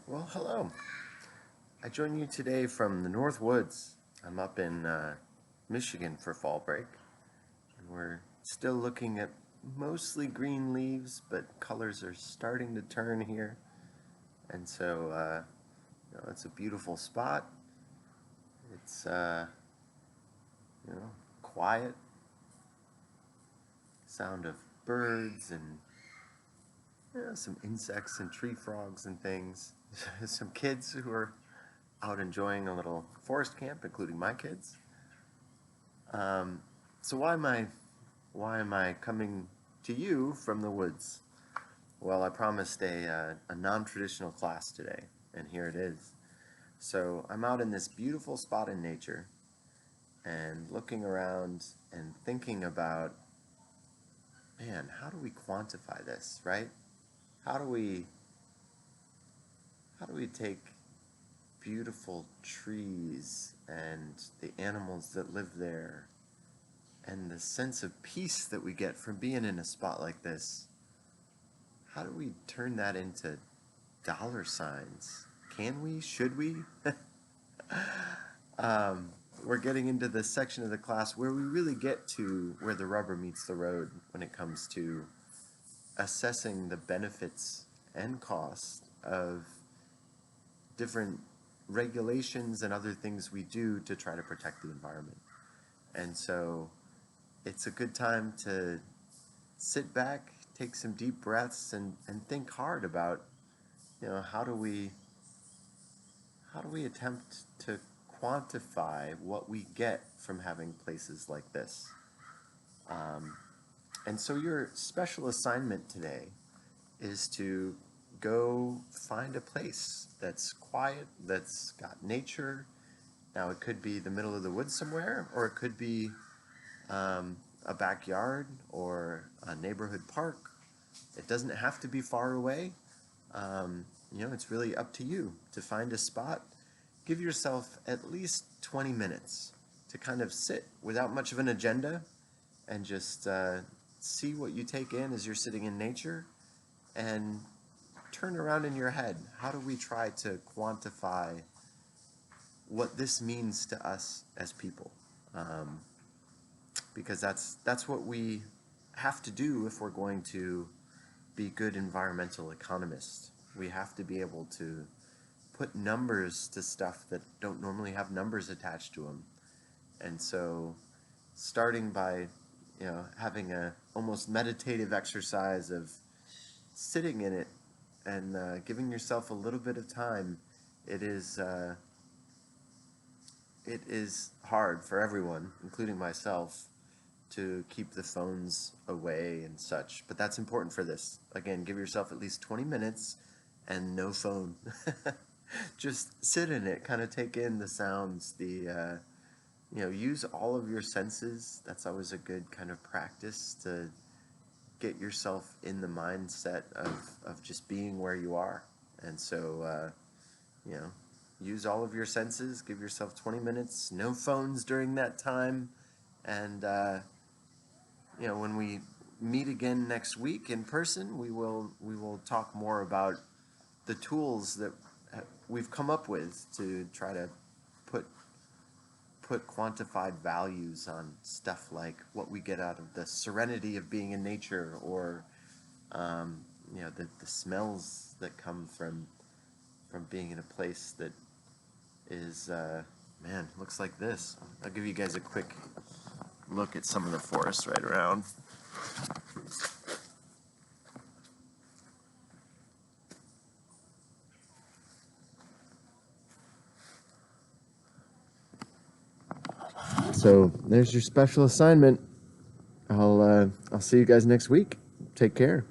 Well, hello. I join you today from the North Woods. I'm up in Michigan for fall break, and we're still looking at mostly green leaves, but colors are starting to turn here. And so, it's a beautiful spot. It's, quiet, sound of birds and some insects and tree frogs and things. Some kids who are out enjoying a little forest camp, including my kids. So why am I coming to you from the woods? Well, I promised a non-traditional class today, and here it is. So I'm out in this beautiful spot in nature and looking around and thinking about, man, how do we quantify this, right? How do we take beautiful trees and the animals that live there and the sense of peace that we get from being in a spot like this? How do we turn that into dollar signs? Can we? Should we? We're getting into the section of the class where we really get to where the rubber meets the road when it comes to assessing the benefits and cost of different regulations and other things we do to try to protect the environment. And so it's a good time to sit back, take some deep breaths, and think hard about, how do we attempt to quantify what we get from having places like this. And so your special assignment today is to go find a place that's quiet, that's got nature. Now it could be the middle of the woods somewhere, or it could be a backyard or a neighborhood park. It doesn't have to be far away. It's really up to you to find a spot. Give yourself at least 20 minutes to kind of sit without much of an agenda and just see what you take in as you're sitting in nature, and turn around in your head. How do we try to quantify what this means to us as people? Because that's what we have to do if we're going to be good environmental economists. We have to be able to put numbers to stuff that don't normally have numbers attached to them. And so starting by having a almost meditative exercise of sitting in it and giving yourself a little bit of time. It is hard for everyone, including myself, to keep the phones away and such, but that's important for this. Again, give yourself at least 20 minutes and no phone. Just sit in it, kind of take in the sounds, use all of your senses. That's always a good kind of practice to get yourself in the mindset of just being where you are. And so, use all of your senses, give yourself 20 minutes, no phones during that time. And, when we meet again next week in person, we will talk more about the tools that we've come up with to try to put quantified values on stuff like what we get out of the serenity of being in nature, or the smells that come from being in a place that is looks like this. I'll give you guys a quick look at some of the forests right around. So there's your special assignment. I'll see you guys next week. Take care.